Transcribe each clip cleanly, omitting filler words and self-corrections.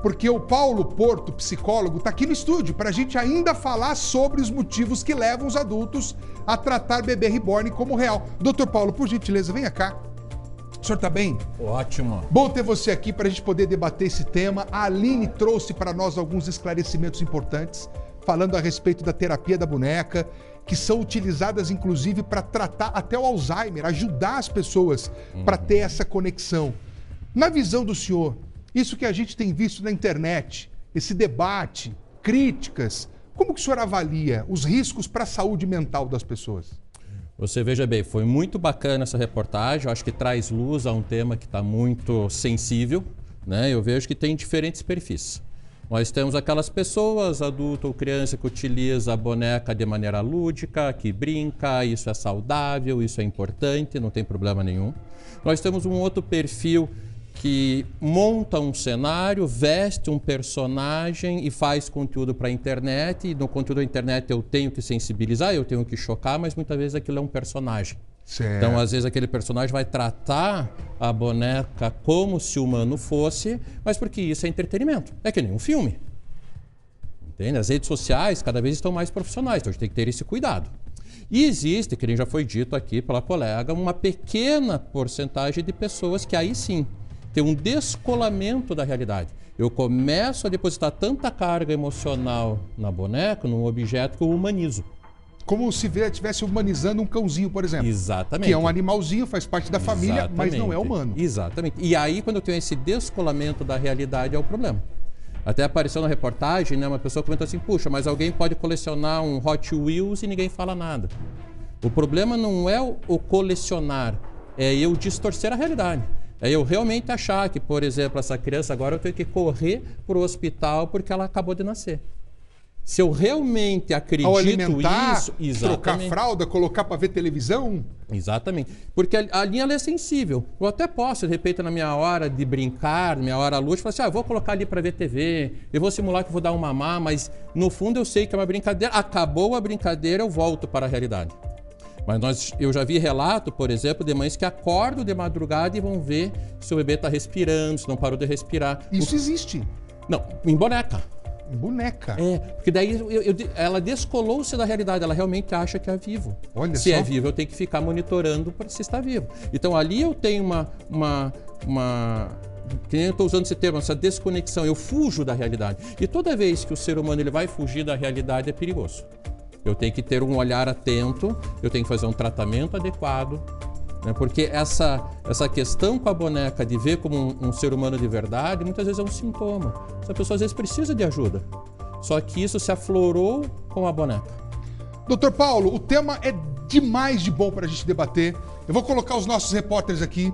Porque o Paulo Porto, psicólogo, está aqui no estúdio para a gente ainda falar sobre os motivos que levam os adultos a tratar bebê reborn como real. Doutor Paulo, por gentileza, venha cá. O senhor está bem? Ótimo. Bom ter você aqui para a gente poder debater esse tema. A Aline trouxe para nós alguns esclarecimentos importantes, falando a respeito da terapia da boneca, que são utilizadas inclusive para tratar até o Alzheimer, ajudar as pessoas para ter essa conexão. Na visão do senhor, isso que a gente tem visto na internet, esse debate, críticas, como que o senhor avalia os riscos para a saúde mental das pessoas? Você veja bem, foi muito bacana essa reportagem, eu acho que traz luz a um tema que está muito sensível, né? Eu vejo que tem diferentes perfis. Nós temos aquelas pessoas, adulto ou criança, que utiliza a boneca de maneira lúdica, que brinca, isso é saudável, isso é importante, não tem problema nenhum. Nós temos um outro perfil que monta um cenário, veste um personagem e faz conteúdo para a internet. E no conteúdo da internet eu tenho que sensibilizar, eu tenho que chocar, mas muitas vezes aquilo é um personagem. Certo. Então, às vezes, aquele personagem vai tratar a boneca como se o humano fosse, mas porque isso é entretenimento. É que nem um filme. Entende? As redes sociais cada vez estão mais profissionais, então a gente tem que ter esse cuidado. E existe, que nem já foi dito aqui pela colega, uma pequena porcentagem de pessoas que aí sim tem um descolamento da realidade. Eu começo a depositar tanta carga emocional na boneca, num objeto, que eu humanizo. Como se estivesse humanizando um cãozinho, por exemplo. Exatamente. Que é um animalzinho, faz parte da família, mas não é humano. Exatamente. E aí, quando eu tenho esse descolamento da realidade, é o problema. Até apareceu na reportagem, né, uma pessoa comentou assim, puxa, mas alguém pode colecionar um Hot Wheels e ninguém fala nada. O problema não é o colecionar, é eu distorcer a realidade. É eu realmente achar que, por exemplo, essa criança agora eu tenho que correr para o hospital porque ela acabou de nascer. Se eu realmente acredito ao alimentar, isso, exatamente. Trocar fralda, colocar para ver televisão. Exatamente. Porque a linha ela é sensível. Eu até posso, de repente, na minha hora de brincar, na minha hora lúdica, falar assim, eu vou colocar ali para ver TV, eu vou simular que eu vou dar um mamar, mas no fundo eu sei que é uma brincadeira. Acabou a brincadeira, eu volto para a realidade. Mas eu já vi relato, por exemplo, de mães que acordam de madrugada e vão ver se o bebê está respirando, se não parou de respirar. Isso existe? Não, em boneca. Em boneca? É, porque daí ela descolou-se da realidade, ela realmente acha que é vivo. Olha se só. é vivo, eu tenho que ficar monitorando para se está vivo. Então ali eu tenho que nem eu estou usando esse termo, essa desconexão, eu fujo da realidade. E toda vez que o ser humano ele vai fugir da realidade é perigoso. Eu tenho que ter um olhar atento, eu tenho que fazer um tratamento adequado, né? Porque essa questão com a boneca de ver como um ser humano de verdade, muitas vezes é um sintoma. Essa pessoa às vezes precisa de ajuda. Só que isso se aflorou com a boneca. Doutor Paulo, o tema é demais de bom para a gente debater. Eu vou colocar os nossos repórteres aqui,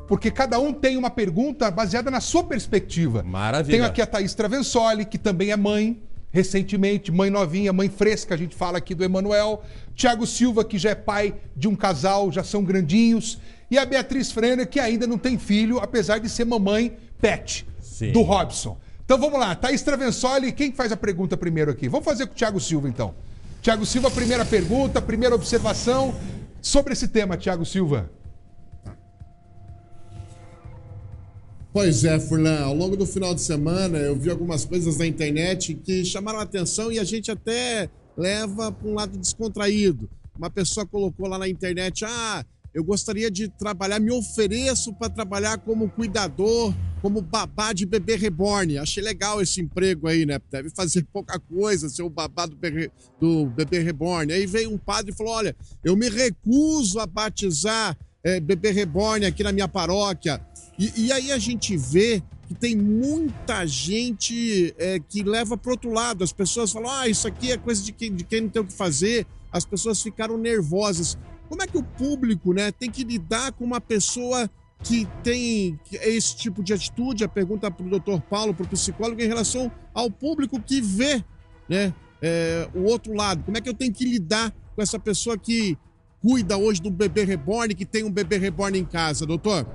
porque cada um tem uma pergunta baseada na sua perspectiva. Maravilha. Tenho aqui a Thaís Travensoli, que também é mãe, recentemente, mãe novinha, mãe fresca, a gente fala aqui do Emanuel. Tiago Silva, que já é pai de um casal, já são grandinhos. E a Beatriz Frener, que ainda não tem filho, apesar de ser mamãe pet, sim, do Robson. Então vamos lá, Thaís Travensoli, quem faz a pergunta primeiro aqui? Vamos fazer com o Tiago Silva, então. Tiago Silva, primeira pergunta, primeira observação sobre esse tema, Tiago Silva. Pois é, Furlan, ao longo do final de semana eu vi algumas coisas na internet que chamaram a atenção e a gente até leva para um lado descontraído. Uma pessoa colocou lá na internet, eu gostaria de trabalhar, me ofereço para trabalhar como cuidador, como babá de bebê reborn. Achei legal esse emprego aí, né? Deve fazer pouca coisa, ser o babá do bebê reborn. Aí veio um padre e falou, olha, eu me recuso a batizar bebê reborn aqui na minha paróquia. E aí a gente vê que tem muita gente que leva para outro lado. As pessoas falam, isso aqui é coisa de quem não tem o que fazer. As pessoas ficaram nervosas. Como é que o público, né, tem que lidar com uma pessoa que tem esse tipo de atitude? A pergunta para o Dr. Paulo, para o psicólogo, em relação ao público que vê, né, o outro lado. Como é que eu tenho que lidar com essa pessoa que cuida hoje do bebê reborn, que tem um bebê reborn em casa, doutor?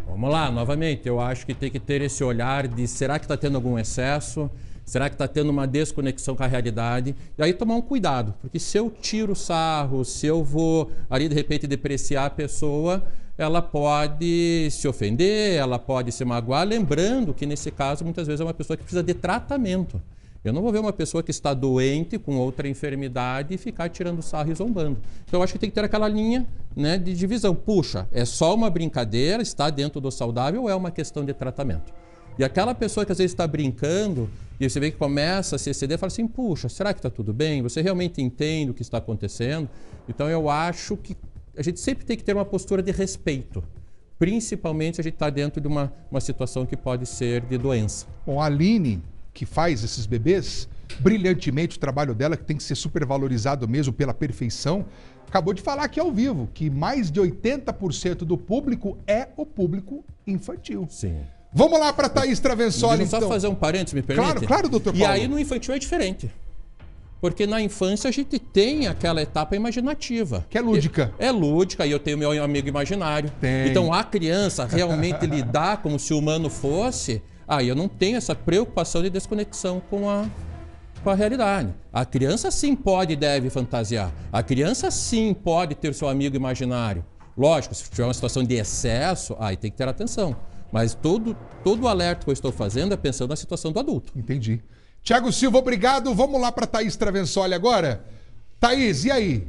Vamos lá, novamente, eu acho que tem que ter esse olhar de será que está tendo algum excesso? Será que está tendo uma desconexão com a realidade? E aí tomar um cuidado, porque se eu tiro sarro, se eu vou ali de repente depreciar a pessoa, ela pode se ofender, ela pode se magoar, lembrando que nesse caso muitas vezes é uma pessoa que precisa de tratamento. Eu não vou ver uma pessoa que está doente com outra enfermidade e ficar tirando sarro e zombando. Então eu acho que tem que ter aquela linha, né, de divisão. Puxa, é só uma brincadeira, está dentro do saudável ou é uma questão de tratamento? E aquela pessoa que às vezes está brincando e você vê que começa a se exceder, fala assim, puxa, será que está tudo bem? Você realmente entende o que está acontecendo? Então eu acho que a gente sempre tem que ter uma postura de respeito, principalmente se a gente está dentro de uma situação que pode ser de doença. Bom, a Aline, que faz esses bebês, brilhantemente o trabalho dela, que tem que ser super valorizado mesmo pela perfeição, acabou de falar aqui ao vivo que mais de 80% do público é o público infantil. Sim. Vamos lá para Thaís Traversoli, então. Só fazer um parênteses, me permite? Claro, doutor Paulo. E aí no infantil é diferente. Porque na infância a gente tem aquela etapa imaginativa. Que é lúdica. É lúdica, e eu tenho meu amigo imaginário. Tem. Então a criança realmente lidar como se o humano fosse... Aí eu não tenho essa preocupação de desconexão com a realidade. A criança sim pode e deve fantasiar. A criança sim pode ter seu amigo imaginário. Lógico, se tiver uma situação de excesso, aí tem que ter atenção. Mas todo o alerta que eu estou fazendo é pensando na situação do adulto. Entendi. Tiago Silva, obrigado. Vamos lá para Thaís Traversoli agora. Thaís, e aí?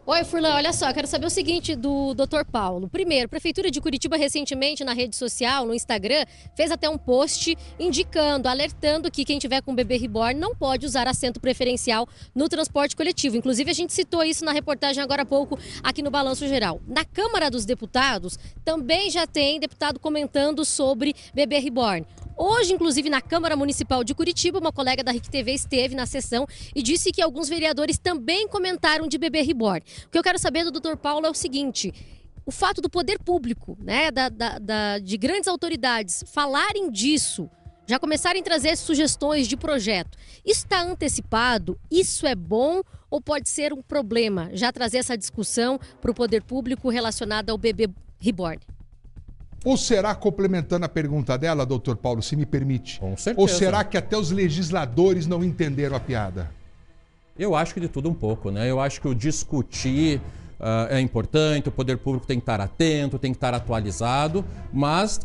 Oi, Furlan, olha só, quero saber o seguinte do Dr. Paulo. Primeiro, a Prefeitura de Curitiba recentemente na rede social, no Instagram, fez até um post indicando, alertando que quem tiver com bebê reborn não pode usar assento preferencial no transporte coletivo. Inclusive, a gente citou isso na reportagem agora há pouco aqui no Balanço Geral. Na Câmara dos Deputados, também já tem deputado comentando sobre bebê reborn. Hoje, inclusive, na Câmara Municipal de Curitiba, uma colega da RIC TV esteve na sessão e disse que alguns vereadores também comentaram de bebê reborn. O que eu quero saber do Dr. Paulo é o seguinte: o fato do poder público, né, de grandes autoridades falarem disso, já começarem a trazer sugestões de projeto, isso está antecipado? Isso é bom ou pode ser um problema? Já trazer essa discussão para o poder público relacionada ao bebê reborn? Ou será, complementando a pergunta dela, doutor Paulo, se me permite? Com certeza. Ou será que até os legisladores não entenderam a piada? Eu acho que de tudo um pouco, né? Eu acho que o discutir é importante, o poder público tem que estar atento, tem que estar atualizado, mas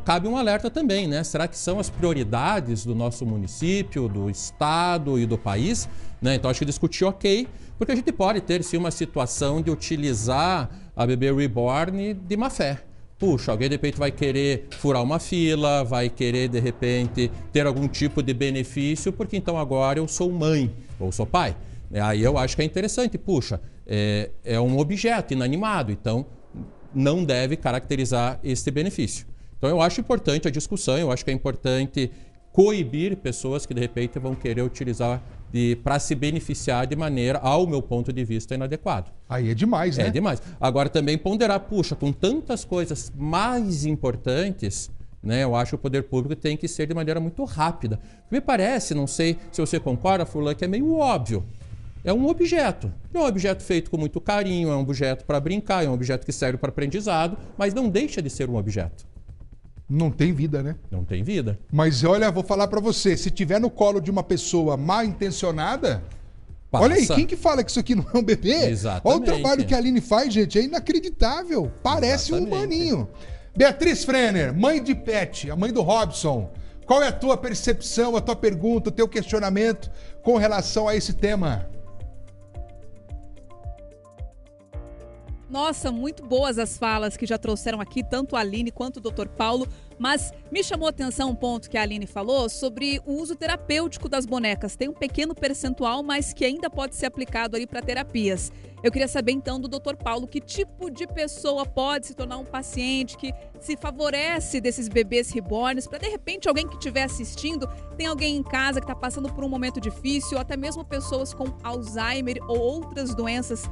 cabe um alerta também, né? Será que são as prioridades do nosso município, do estado e do país? Né? Então acho que discutir ok, porque a gente pode ter sim uma situação de utilizar a bebê reborn de má fé. Puxa, alguém de repente vai querer furar uma fila, vai querer de repente ter algum tipo de benefício, porque então agora eu sou mãe ou sou pai. Aí eu acho que é interessante, puxa, é um objeto inanimado, então não deve caracterizar este benefício. Então eu acho importante a discussão, eu acho que é importante coibir pessoas que de repente vão querer utilizar para se beneficiar de maneira, ao meu ponto de vista, inadequada. Aí é demais, né? É demais. Agora também ponderar, puxa, com tantas coisas mais importantes, né, eu acho que o poder público tem que ser de maneira muito rápida. Me parece, não sei se você concorda, Furlan, que é meio óbvio. É um objeto. É um objeto feito com muito carinho, é um objeto para brincar, é um objeto que serve para aprendizado, mas não deixa de ser um objeto. Não tem vida, né? Não tem vida. Mas olha, vou falar pra você, se tiver no colo de uma pessoa mal intencionada, Passa. Olha aí, quem que fala que isso aqui não é um bebê? Exatamente. Olha o trabalho que a Aline faz, gente, é inacreditável. Parece Exatamente. Um humaninho. Beatriz Frenner, mãe de Pet, a mãe do Robson, qual é a tua percepção, a tua pergunta, o teu questionamento com relação a esse tema? Nossa, muito boas as falas que já trouxeram aqui, tanto a Aline quanto o Dr. Paulo, mas me chamou a atenção um ponto que a Aline falou sobre o uso terapêutico das bonecas. Tem um pequeno percentual, mas que ainda pode ser aplicado ali para terapias. Eu queria saber então do Dr. Paulo que tipo de pessoa pode se tornar um paciente que se favorece desses bebês reborns, para de repente alguém que estiver assistindo, tem alguém em casa que está passando por um momento difícil, ou até mesmo pessoas com Alzheimer ou outras doenças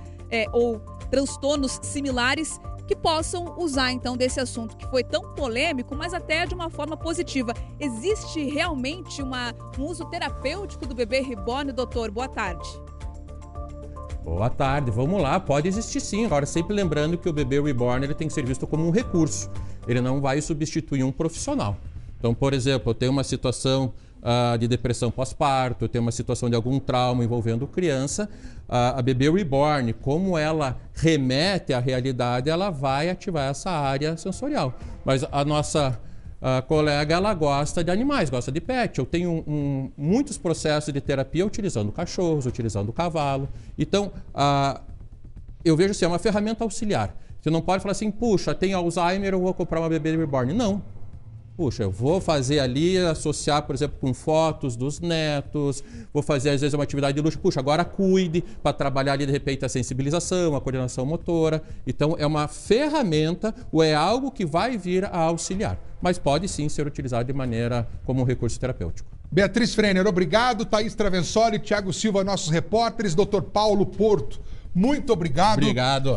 ou transtornos similares que possam usar então desse assunto que foi tão polêmico, mas até de uma forma positiva. Existe realmente um uso terapêutico do bebê reborn, doutor? Boa tarde. Boa tarde, vamos lá, pode existir sim. Agora, sempre lembrando que o bebê reborn ele tem que ser visto como um recurso. Ele não vai substituir um profissional. Então, por exemplo, eu tenho uma situação de depressão pós-parto, tem uma situação de algum trauma envolvendo criança, a bebê reborn, como ela remete à realidade, ela vai ativar essa área sensorial. Mas a nossa colega, ela gosta de animais, gosta de pet. Eu tenho muitos processos de terapia utilizando cachorros, utilizando cavalo. Então, eu vejo assim, é uma ferramenta auxiliar. Você não pode falar assim, puxa, tem Alzheimer, eu vou comprar uma bebê reborn. Não. Puxa, eu vou fazer ali, associar, por exemplo, com fotos dos netos, vou fazer, às vezes, uma atividade de luxo. Puxa, agora cuide para trabalhar ali, de repente, a sensibilização, a coordenação motora. Então, é uma ferramenta ou é algo que vai vir a auxiliar. Mas pode, sim, ser utilizado de maneira como um recurso terapêutico. Beatriz Frenner, obrigado. Thaís Travensoli, Thiago Silva, nossos repórteres. Dr. Paulo Porto, muito obrigado. Obrigado.